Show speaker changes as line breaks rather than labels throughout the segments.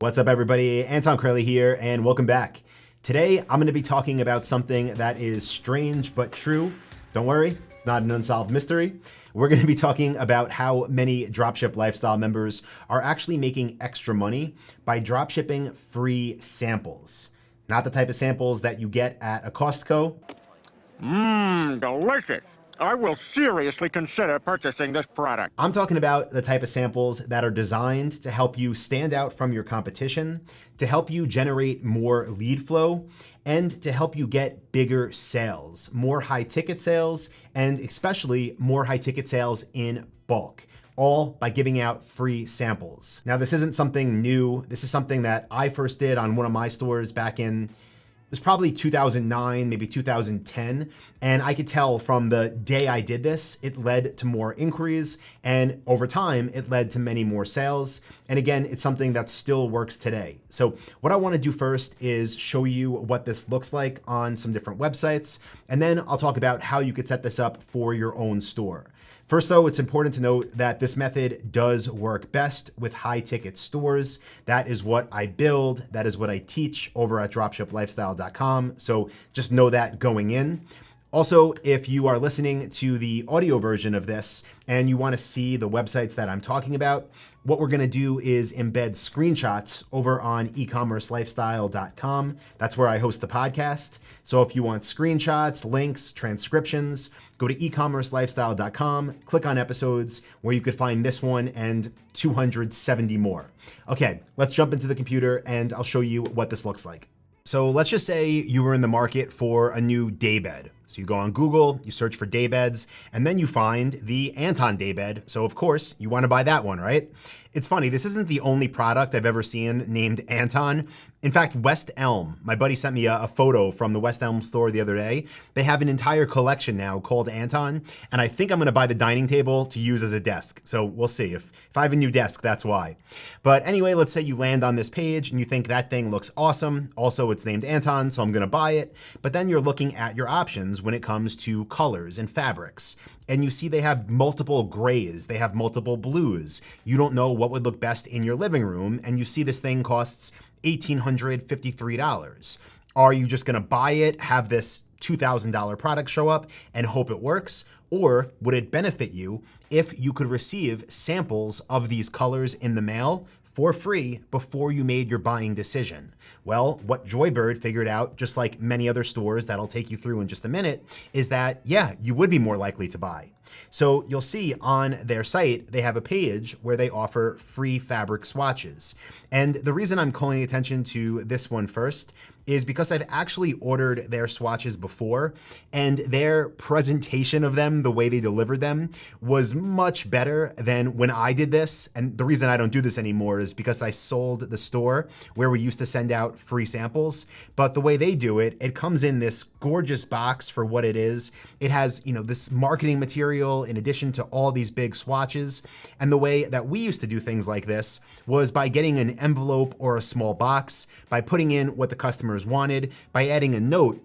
What's up, everybody? Anton Kraly here, and welcome back. Today, I'm going to be talking about something that is strange but true. Don't worry, it's not an unsolved mystery. We're going to be talking about how many Dropship Lifestyle members are actually making extra money by dropshipping free samples. Not the type of samples that you get at a Costco.
Delicious. I will seriously consider purchasing this product.
I'm talking about the type of samples that are designed to help you stand out from your competition, to help you generate more lead flow, and to help you get bigger sales, more high ticket sales, and especially more high ticket sales in bulk, all by giving out free samples. Now, this isn't something new. This is something that I first did on one of my stores back in it was probably 2009, maybe 2010. And I could tell from the day I did this, it led to more inquiries. And over time, it led to many more sales. And again, it's something that still works today. So what I want to do first is show you what this looks like on some different websites. And then I'll talk about how you could set this up for your own store. First, though, it's important to note that this method does work best with high ticket stores. That is what I build. That is what I teach over at dropshiplifestyle.com. So just know that going in. Also, if you are listening to the audio version of this and you want to see the websites that I'm talking about, what we're going to do is embed screenshots over on eCommerceLifestyle.com. That's where I host the podcast. So if you want screenshots, links, transcriptions, go to eCommerceLifestyle.com, click on episodes where you could find this one and 270 more. Okay, let's jump into the computer and I'll show you what this looks like. So let's just say you were in the market for a new daybed. So you go on Google, you search for daybeds, and then you find the Anton daybed. So of course, you want to buy that one, right? It's funny, this isn't the only product I've ever seen named Anton. In fact, West Elm, my buddy sent me a photo from the West Elm store the other day. They have an entire collection now called Anton, and I think I'm going to buy the dining table to use as a desk. So we'll see. If I have a new desk, that's why. But anyway, let's say you land on this page and you think that thing looks awesome. Also, it's named Anton, so I'm going to buy it. But then you're looking at your options when it comes to colors and fabrics. And you see they have multiple grays, they have multiple blues. You don't know what would look best in your living room, and you see this thing costs $1,853. Are you just gonna buy it, have this $2,000 product show up and hope it works? Or would it benefit you if you could receive samples of these colors in the mail for free before you made your buying decision? Well, what Joybird figured out, just like many other stores that I'll take you through in just a minute, is that, yeah, you would be more likely to buy. So you'll see on their site, they have a page where they offer free fabric swatches. And the reason I'm calling attention to this one first is because I've actually ordered their swatches before, and their presentation of them, the way they delivered them, was much better than when I did this. And the reason I don't do this anymore is because I sold the store where we used to send out free samples. But the way they do it, it comes in this gorgeous box for what it is. It has, this marketing material in addition to all these big swatches. And the way that we used to do things like this was by getting an envelope or a small box, by putting in what the customers wanted, by adding a note.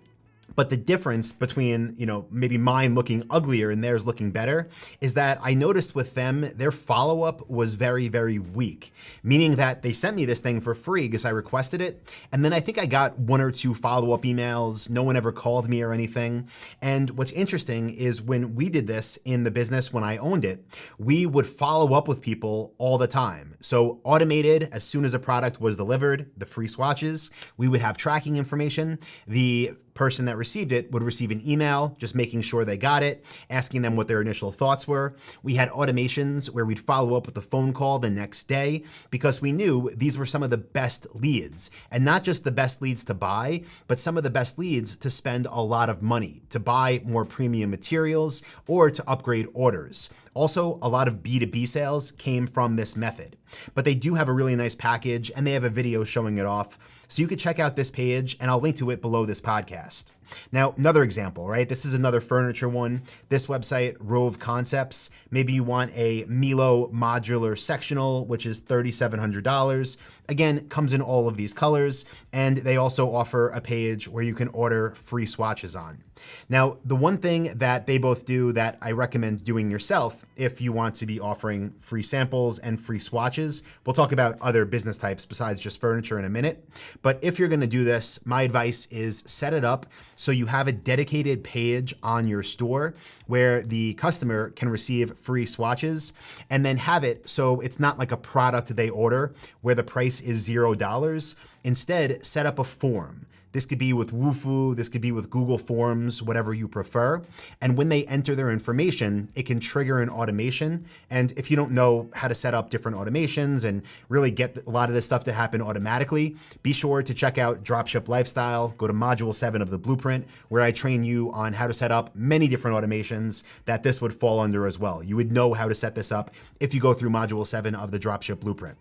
But the difference between, maybe mine looking uglier and theirs looking better is that I noticed with them, their follow-up was very, very weak, meaning that they sent me this thing for free because I requested it. And then I think I got one or two follow-up emails. No one ever called me or anything. And what's interesting is when we did this in the business when I owned it, we would follow up with people all the time. So automated, as soon as a product was delivered, the free swatches, we would have tracking information. The person that received it would receive an email just making sure they got it, asking them what their initial thoughts were. We had automations where we'd follow up with a phone call the next day because we knew these were some of the best leads, and not just the best leads to buy, but some of the best leads to spend a lot of money, to buy more premium materials or to upgrade orders. Also, a lot of B2B sales came from this method, but they do have a really nice package and they have a video showing it off. So you could check out this page and I'll link to it below this podcast. Now, another example, right? This is another furniture one. This website, Rove Concepts, maybe you want a Milo modular sectional, which is $3,700. Again, comes in all of these colors, and they also offer a page where you can order free swatches on. Now, the one thing that they both do that I recommend doing yourself if you want to be offering free samples and free swatches, we'll talk about other business types besides just furniture in a minute, but if you're gonna do this, my advice is set it up so you have a dedicated page on your store where the customer can receive free swatches, and then have it so it's not like a product they order where the price is $0. Instead, set up a form. This could be with Wufoo, this could be with Google Forms, whatever you prefer. And when they enter their information, it can trigger an automation. And if you don't know how to set up different automations and really get a lot of this stuff to happen automatically, be sure to check out Dropship Lifestyle. Go to Module 7 of the Blueprint, where I train you on how to set up many different automations that this would fall under as well. You would know how to set this up if you go through Module 7 of the Dropship Blueprint.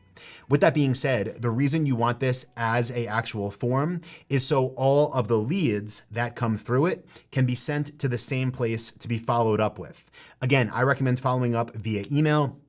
With that being said, the reason you want this as an actual form is so all of the leads that come through it can be sent to the same place to be followed up with. Again, I recommend following up via email,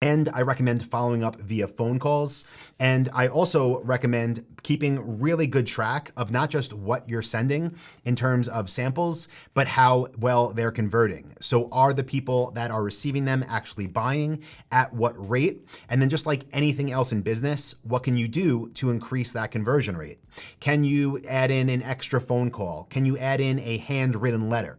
and I recommend following up via phone calls. And I also recommend keeping really good track of not just what you're sending in terms of samples, but how well they're converting. So are the people that are receiving them actually buying, at what rate? And then just like anything else in business, what can you do to increase that conversion rate? Can you add in an extra phone call? Can you add in a handwritten letter?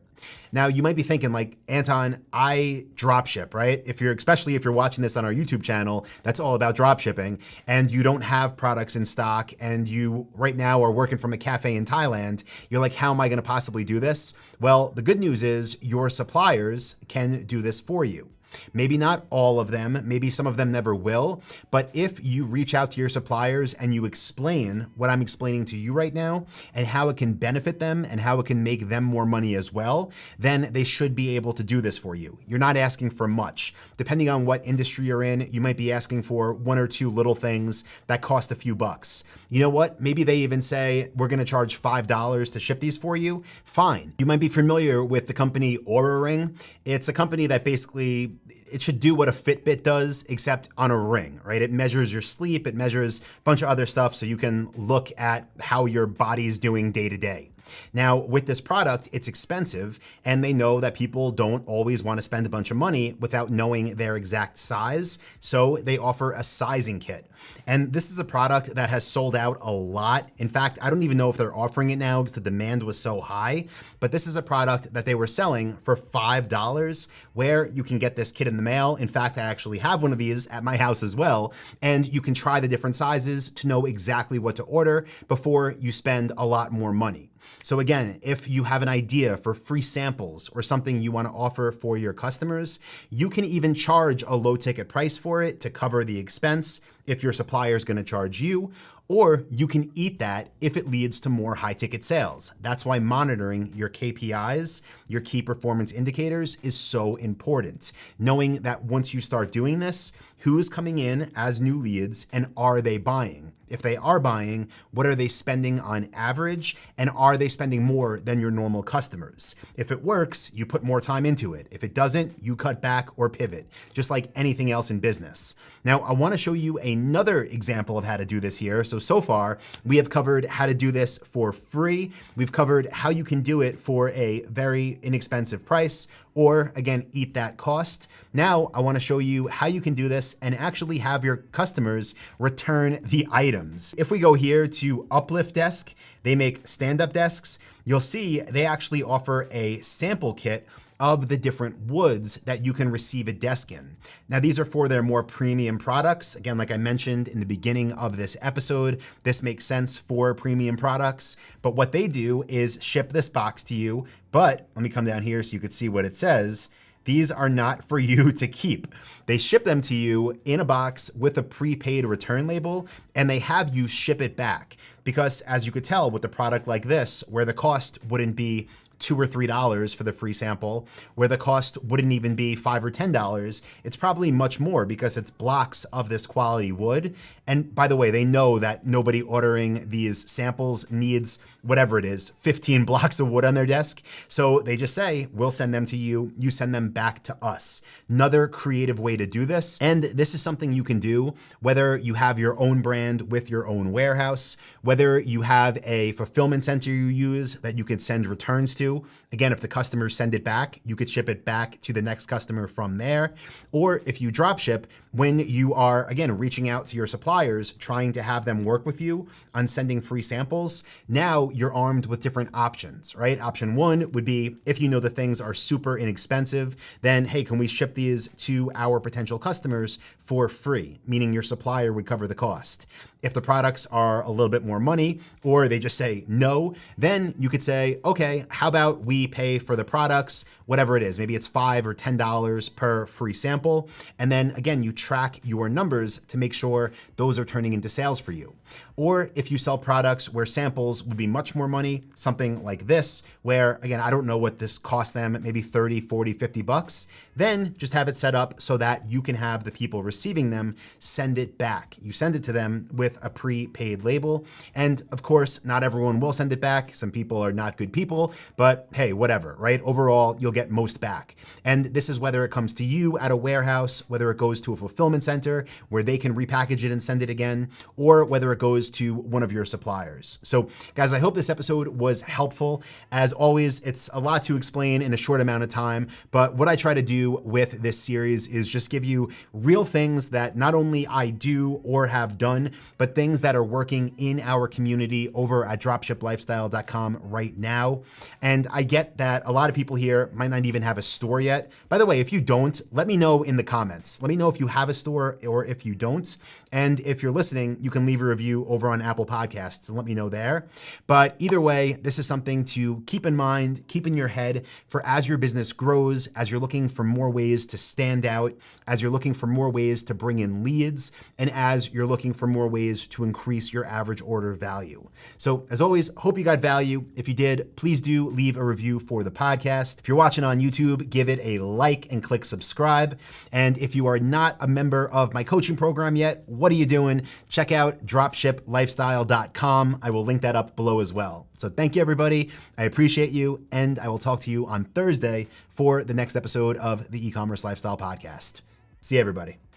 Now, you might be thinking like, Anton, I dropship, right? Especially if you're watching this on our YouTube channel, that's all about dropshipping, and you don't have products in stock, and you right now are working from a cafe in Thailand, you're like, how am I gonna possibly do this? Well, the good news is your suppliers can do this for you. Maybe not all of them, maybe some of them never will, but if you reach out to your suppliers and you explain what I'm explaining to you right now and how it can benefit them and how it can make them more money as well, then they should be able to do this for you. You're not asking for much. Depending on what industry you're in, you might be asking for one or two little things that cost a few bucks. You know what? Maybe they even say, we're gonna charge $5 to ship these for you. Fine. You might be familiar with the company Oura Ring. It's a company that basically, it should do what a Fitbit does, except on a ring, right? It measures your sleep, it measures a bunch of other stuff so you can look at how your body's doing day to day. Now, with this product, it's expensive, and they know that people don't always want to spend a bunch of money without knowing their exact size, so they offer a sizing kit. And this is a product that has sold out a lot. In fact, I don't even know if they're offering it now because the demand was so high, but this is a product that they were selling for $5, where you can get this kit in the mail. In fact, I actually have one of these at my house as well, and you can try the different sizes to know exactly what to order before you spend a lot more money. So again, if you have an idea for free samples or something you want to offer for your customers, you can even charge a low ticket price for it to cover the expense if your supplier is going to charge you, or you can eat that if it leads to more high ticket sales. That's why monitoring your KPIs, your key performance indicators, is so important. Knowing that once you start doing this, who is coming in as new leads and are they buying? If they are buying, what are they spending on average? And are they spending more than your normal customers? If it works, you put more time into it. If it doesn't, you cut back or pivot, just like anything else in business. Now, I want to show you another example of how to do this here. So far, we have covered how to do this for free. We've covered how you can do it for a very inexpensive price, or again, eat that cost. Now, I want to show you how you can do this and actually have your customers return the items. If we go here to Uplift Desk, they make stand-up desks. You'll see they actually offer a sample kit of the different woods that you can receive a desk in. Now, these are for their more premium products. Again, like I mentioned in the beginning of this episode, this makes sense for premium products, but what they do is ship this box to you. But let me come down here so you could see what it says. These are not for you to keep. They ship them to you in a box with a prepaid return label, and they have you ship it back. Because as you could tell with a product like this, where the cost wouldn't be $2 or $3 for the free sample, where the cost wouldn't even be $5 or $10. It's probably much more because it's blocks of this quality wood. And by the way, they know that nobody ordering these samples needs whatever it is, 15 blocks of wood on their desk. So they just say, we'll send them to you, you send them back to us. Another creative way to do this. And this is something you can do whether you have your own brand with your own warehouse, whether you have a fulfillment center you use that you could send returns to. Again, if the customers send it back, you could ship it back to the next customer from there. Or if you drop ship, when you are, again, reaching out to your suppliers, trying to have them work with you on sending free samples, now you're armed with different options, right? Option one would be, if you know the things are super inexpensive, then, hey, can we ship these to our potential customers for free? Meaning your supplier would cover the cost. If the products are a little bit more money, or they just say no, then you could say, okay, how about we pay for the products, whatever it is, maybe it's $5 or $10 per free sample. And then again, you track your numbers to make sure those are turning into sales for you. Or if you sell products where samples would be much more money, something like this, where again, I don't know what this cost them, maybe 30, 40, 50 bucks, then just have it set up so that you can have the people receiving them send it back. You send it to them with a prepaid label. And of course, not everyone will send it back. Some people are not good people, but hey, whatever, right? Overall, you'll get most back. And this is whether it comes to you at a warehouse, whether it goes to a fulfillment center where they can repackage it and send it again, or whether it goes to one of your suppliers. So guys, I hope this episode was helpful. As always, it's a lot to explain in a short amount of time, but what I try to do with this series is just give you real things that not only I do or have done, but things that are working in our community over at dropshiplifestyle.com right now. And I get that a lot of people here might not even have a store yet. By the way, if you don't, let me know in the comments. Let me know if you have a store or if you don't. And if you're listening, you can leave a review over on Apple Podcasts and let me know there. But either way, this is something to keep in mind, keep in your head for as your business grows, as you're looking for more ways to stand out, as you're looking for more ways to bring in leads, and as you're looking for more ways to increase your average order value. So as always, hope you got value. If you did, please do leave a review for the podcast. If you're watching on YouTube, give it a like and click subscribe. And if you are not a member of my coaching program yet, what are you doing? Check out dropshiplifestyle.com. I will link that up below as well. So thank you, everybody. I appreciate you. And I will talk to you on Thursday for the next episode of the E-commerce Lifestyle Podcast. See you, everybody.